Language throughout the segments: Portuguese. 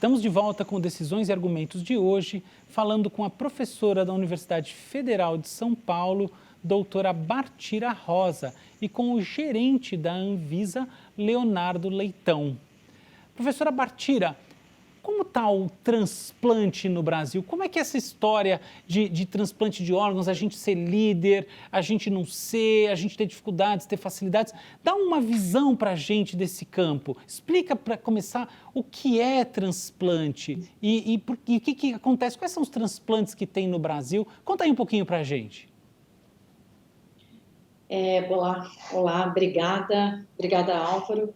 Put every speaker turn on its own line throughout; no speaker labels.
Estamos de volta com Decisões e Argumentos de hoje, falando com a professora da Universidade Federal de São Paulo, doutora Bartira Rosa, e com o gerente da Anvisa, Leonardo Leitão. Professora Bartira, como está o transplante no Brasil? Como é que é essa história de transplante de órgãos, a gente ser líder, a gente não ser, a gente ter dificuldades, ter facilidades? Dá uma visão para a gente desse campo. Explica, para começar, o que é transplante e o que acontece, quais são os transplantes que tem no Brasil? Conta aí um pouquinho para a gente.
Olá, obrigada, Álvaro.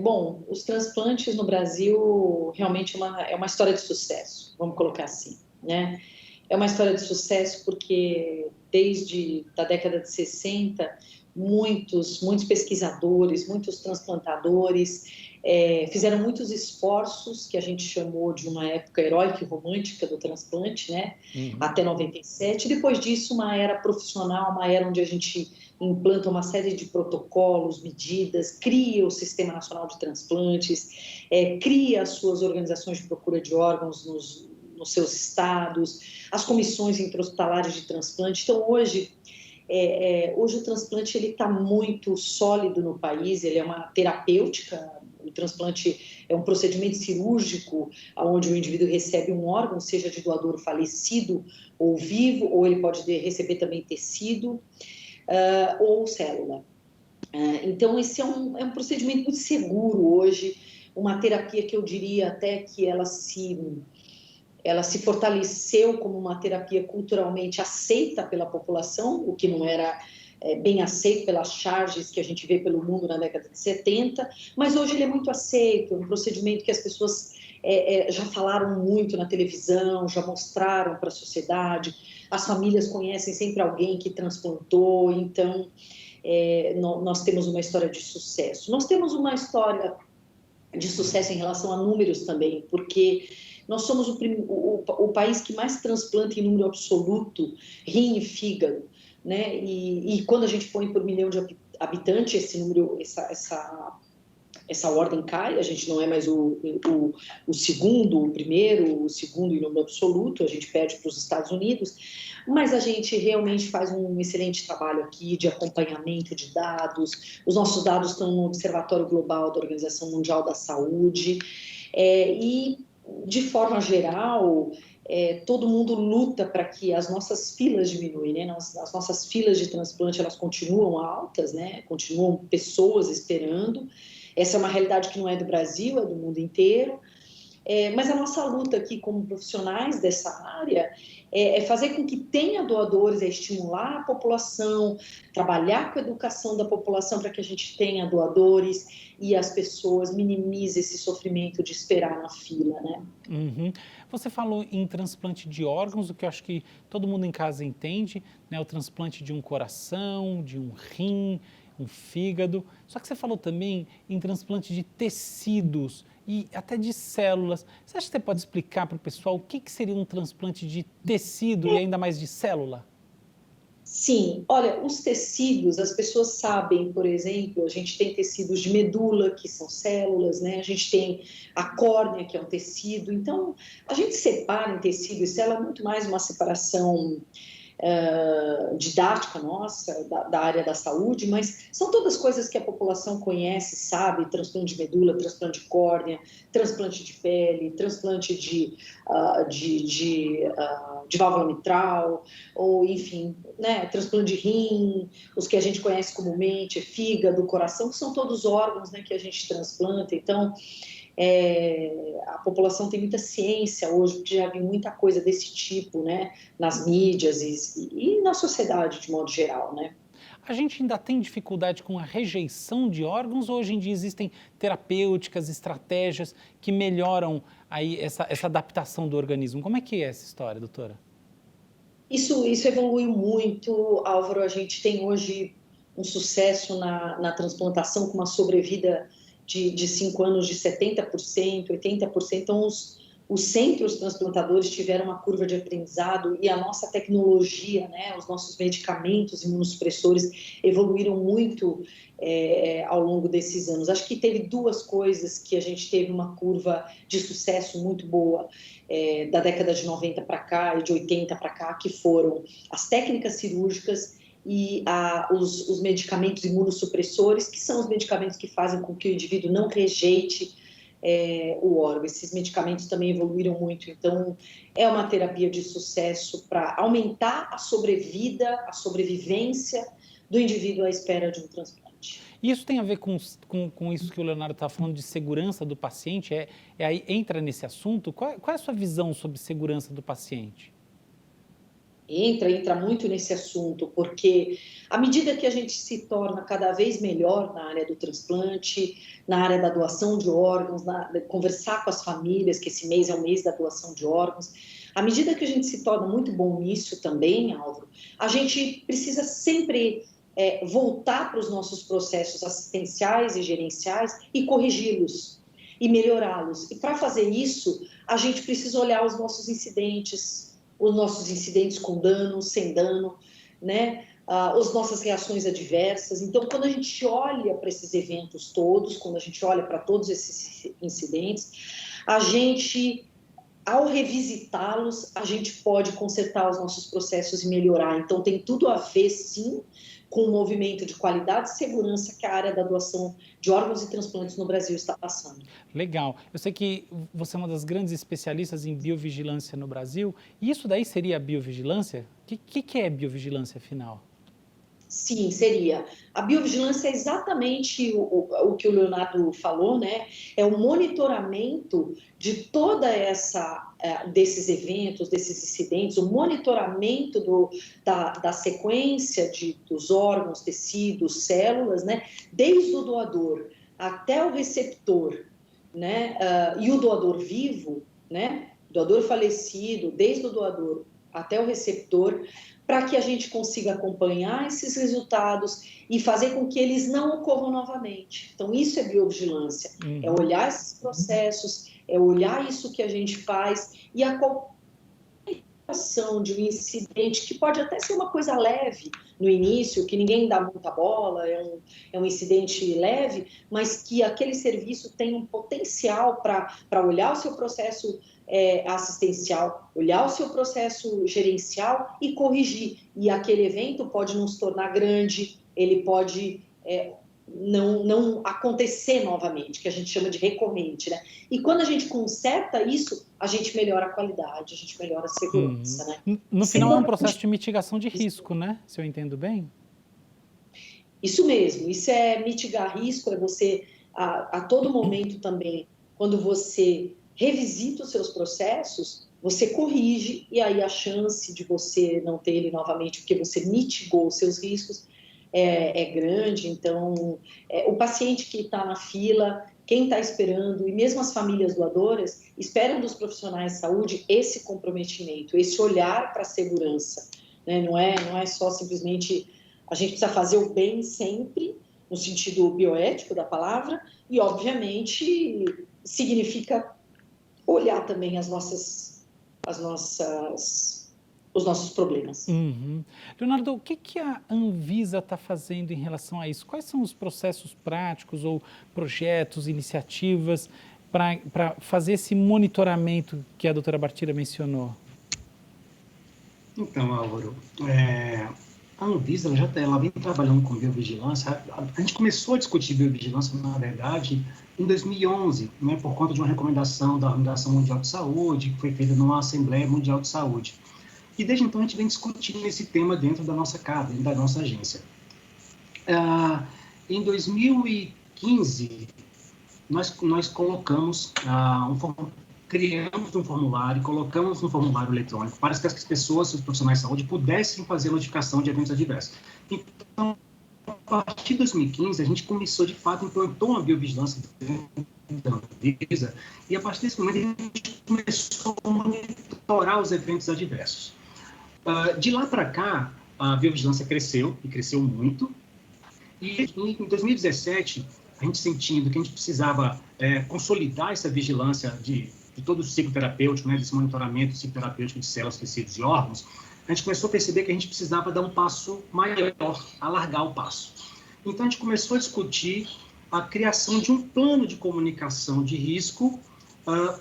Bom, os transplantes no Brasil realmente é uma história de sucesso, vamos colocar assim, né? É uma história de sucesso porque desde a década de 60, muitos pesquisadores, muitos transplantadores fizeram muitos esforços, que a gente chamou de uma época heróica e romântica do transplante, né? Até 97. Depois disso, uma era profissional, uma era onde a gente implanta uma série de protocolos, medidas, cria o Sistema Nacional de Transplantes, cria as suas organizações de procura de órgãos nos seus estados, as comissões interhospitalares de transplante. Então, hoje o transplante está muito sólido no país, ele é uma terapêutica. O transplante é um procedimento cirúrgico onde o indivíduo recebe um órgão, seja de doador falecido ou vivo, ou ele pode receber também tecido ou célula. Então, esse é um procedimento muito seguro hoje, uma terapia que eu diria até que ela se fortaleceu como uma terapia culturalmente aceita pela população, o que não era bem aceito pelas charges que a gente vê pelo mundo na década de 70, mas hoje ele é muito aceito, é um procedimento que as pessoas já falaram muito na televisão, já mostraram para a sociedade, as famílias conhecem sempre alguém que transplantou, então nós temos uma história de sucesso. Nós temos uma história de sucesso em relação a números também, porque nós somos o país que mais transplanta em número absoluto rim e fígado, né? E quando a gente põe por milhão de habitantes, esse número, essa ordem cai, a gente não é mais o segundo, o primeiro, o segundo em número absoluto, a gente perde para os Estados Unidos, mas a gente realmente faz um excelente trabalho aqui de acompanhamento de dados, os nossos dados estão no Observatório Global da Organização Mundial da Saúde, e de forma geral, todo mundo luta para que as nossas filas diminuem, né? As nossas filas de transplante, elas continuam altas, né? Continuam pessoas esperando. Essa é uma realidade que não é do Brasil, é do mundo inteiro. Mas a nossa luta aqui como profissionais dessa área é fazer com que tenha doadores, estimular a população, trabalhar com a educação da população para que a gente tenha doadores e as pessoas minimizem esse sofrimento de esperar na fila, né?
Uhum. Você falou em transplante de órgãos, o que eu acho que todo mundo em casa entende, né? O transplante de um coração, de um rim, um fígado. Só que você falou também em transplante de tecidos e até de células. Você acha que você pode explicar para o pessoal o que seria um transplante de tecido e ainda mais de célula?
Sim, olha, os tecidos, as pessoas sabem, por exemplo, a gente tem tecidos de medula, que são células, né? A gente tem a córnea, que é um tecido. Então, a gente separa em tecido e célula muito mais uma separação didática nossa, da área da saúde, mas são todas coisas que a população conhece, sabe, transplante de medula, transplante de córnea, transplante de pele, transplante de válvula mitral, ou enfim, né, transplante de rim, os que a gente conhece comumente, fígado, coração, que são todos órgãos, né, que a gente transplanta. Então, a população tem muita ciência hoje, porque já viu muita coisa desse tipo, né, nas mídias e na sociedade de modo geral, né?
A gente ainda tem dificuldade com a rejeição de órgãos ou hoje em dia existem terapêuticas, estratégias que melhoram aí essa adaptação do organismo? Como é que é essa história, doutora?
Isso evoluiu muito, Álvaro. A gente tem hoje um sucesso na transplantação com uma sobrevida de 5 anos de 70%, 80%. Então, os centros transplantadores tiveram uma curva de aprendizado e a nossa tecnologia, né, os nossos medicamentos imunossupressores evoluíram muito ao longo desses anos. Acho que teve duas coisas que a gente teve uma curva de sucesso muito boa da década de 90 para cá e de 80 para cá, que foram as técnicas cirúrgicas e os medicamentos imunossupressores, que são os medicamentos que fazem com que o indivíduo não rejeite o órgão. Esses medicamentos também evoluíram muito, então é uma terapia de sucesso para aumentar a sobrevida, a sobrevivência do indivíduo à espera de um transplante.
E isso tem a ver com isso que o Leonardo está falando de segurança do paciente? Aí entra nesse assunto? Qual é a sua visão sobre segurança do paciente?
Entra muito nesse assunto, porque à medida que a gente se torna cada vez melhor na área do transplante, na área da doação de órgãos, conversar com as famílias, que esse mês é o mês da doação de órgãos, à medida que a gente se torna muito bom nisso também, Álvaro, a gente precisa sempre voltar para os nossos processos assistenciais e gerenciais e corrigi-los e melhorá-los. E para fazer isso, a gente precisa olhar os nossos incidentes com dano, sem dano, né? As nossas reações adversas. Então, quando a gente olha para esses eventos todos, quando a gente olha para todos esses incidentes, a gente, ao revisitá-los, a gente pode consertar os nossos processos e melhorar. Então, tem tudo a ver, sim, com o movimento de qualidade e segurança que a área da doação de órgãos e transplantes no Brasil está passando.
Legal. Eu sei que você é uma das grandes especialistas em biovigilância no Brasil. E isso daí seria a biovigilância? O que é biovigilância, afinal?
Sim, seria. A biovigilância é exatamente o que o Leonardo falou, né? É o monitoramento de toda desses eventos, desses incidentes, o monitoramento da sequência dos órgãos, tecidos, células, né? Desde o doador até o receptor, né? E o doador vivo, né? Doador falecido, desde o doador até o receptor, para que a gente consiga acompanhar esses resultados e fazer com que eles não ocorram novamente. Então, isso é biovigilância, é olhar esses processos, é olhar isso que a gente faz e a qualificação de um incidente, que pode até ser uma coisa leve no início, que ninguém dá muita bola, é um incidente leve, mas que aquele serviço tem um potencial para olhar o seu processo assistencial, olhar o seu processo gerencial e corrigir. E aquele evento pode não se tornar grande, ele pode não acontecer novamente, que a gente chama de recorrente, né? E quando a gente conserta isso, a gente melhora a qualidade, a gente melhora a segurança, né?
No final é um processo de mitigação de risco, né? Se eu entendo bem.
Isso mesmo, isso é mitigar risco, é você, a todo momento também, quando você revisita os seus processos, você corrige e aí a chance de você não ter ele novamente, porque você mitigou os seus riscos, é grande. Então, o paciente que está na fila, quem está esperando, e mesmo as famílias doadoras, esperam dos profissionais de saúde esse comprometimento, esse olhar para a segurança, né? Não é só simplesmente a gente precisa fazer o bem sempre, no sentido bioético da palavra, e, obviamente, significa olhar também os nossos problemas.
Leonardo, o que a Anvisa está fazendo em relação a isso? Quais são os processos práticos ou projetos, iniciativas para fazer esse monitoramento que a doutora Bartira mencionou?
Então, Álvaro, a Anvisa ela vem trabalhando com biovigilância. A gente começou a discutir biovigilância, na verdade, em 2011, né, por conta de uma recomendação da Organização Mundial de Saúde, que foi feita numa Assembleia Mundial de Saúde. E desde então a gente vem discutindo esse tema dentro da nossa casa, dentro da nossa agência. Em 2015, nós colocamos criamos um formulário, colocamos um formulário eletrônico para que as pessoas, os profissionais de saúde, pudessem fazer a notificação de eventos adversos. Então, a partir de 2015, a gente começou, de fato, implantou uma biovigilância da Anvisa, e a partir desse momento a gente começou a monitorar os eventos adversos. De lá para cá, a biovigilância cresceu, e cresceu muito, e em 2017, a gente sentindo que a gente precisava consolidar essa vigilância de todo o ciclo terapêutico, né, desse monitoramento psicoterapêutico de células, tecidos e órgãos, a gente começou a perceber que a gente precisava dar um passo maior, alargar o passo. Então, a gente começou a discutir a criação de um plano de comunicação de risco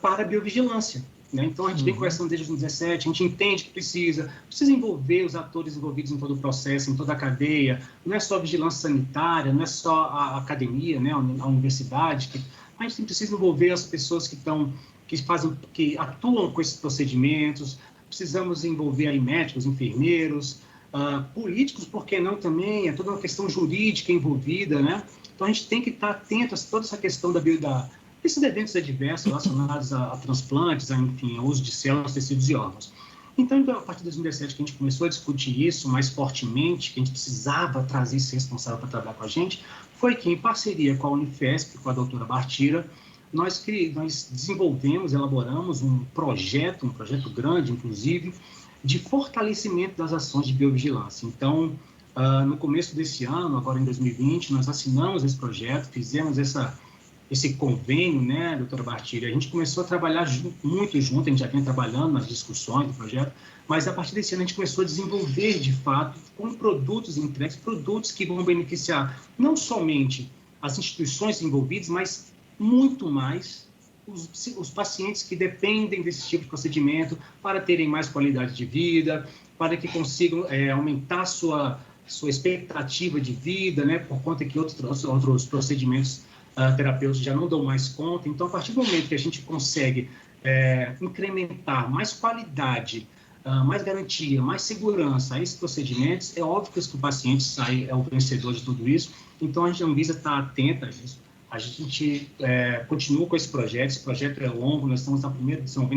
para a biovigilância. Né? Então, a gente vem conversando desde 2017, a gente entende que precisa envolver os atores envolvidos em todo o processo, em toda a cadeia, não é só a vigilância sanitária, não é só a academia, né, a universidade, a gente precisa envolver as pessoas que atuam com esses procedimentos, precisamos envolver aí médicos, enfermeiros, políticos, por que não também, é toda uma questão jurídica envolvida, né? Então, a gente tem que estar atento a toda essa questão desses eventos adversos relacionados a transplantes, enfim, ao uso de células, tecidos e órgãos. Então, a partir de 2017, que a gente começou a discutir isso mais fortemente, que a gente precisava trazer esse responsável para trabalhar com a gente, foi que, em parceria com a Unifesp, com a doutora Bartira, nós desenvolvemos, elaboramos um projeto grande, inclusive, de fortalecimento das ações de biovigilância. Então, no começo desse ano, agora em 2020, nós assinamos esse projeto, fizemos esse convênio, né, doutora Bartira? A gente começou a trabalhar muito junto, a gente já vinha trabalhando nas discussões do projeto, mas a partir desse ano a gente começou a desenvolver, de fato, com produtos entregues, produtos que vão beneficiar não somente as instituições envolvidas, mas muito mais os pacientes que dependem desse tipo de procedimento para terem mais qualidade de vida, para que consigam aumentar sua expectativa de vida, né, por conta que outros procedimentos terapeutas já não dão mais conta. Então, a partir do momento que a gente consegue incrementar mais qualidade, mais garantia, mais segurança a esses procedimentos, é óbvio que o paciente sai o vencedor de tudo isso. Então, a Anvisa está atenta a isso. A gente continua com esse projeto é longo, nós estamos na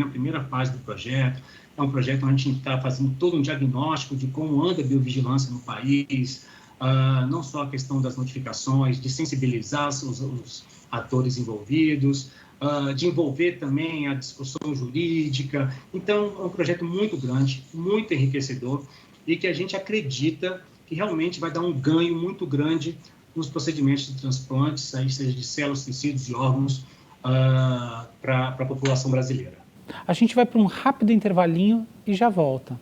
primeira fase do projeto. É um projeto onde a gente está fazendo todo um diagnóstico de como anda a biovigilância no país, não só a questão das notificações, de sensibilizar os atores envolvidos, de envolver também a discussão jurídica. Então, é um projeto muito grande, muito enriquecedor, e que a gente acredita que realmente vai dar um ganho muito grande nos procedimentos de transplantes, aí seja de células, tecidos e órgãos, para a população brasileira.
A gente vai para um rápido intervalinho e já volta.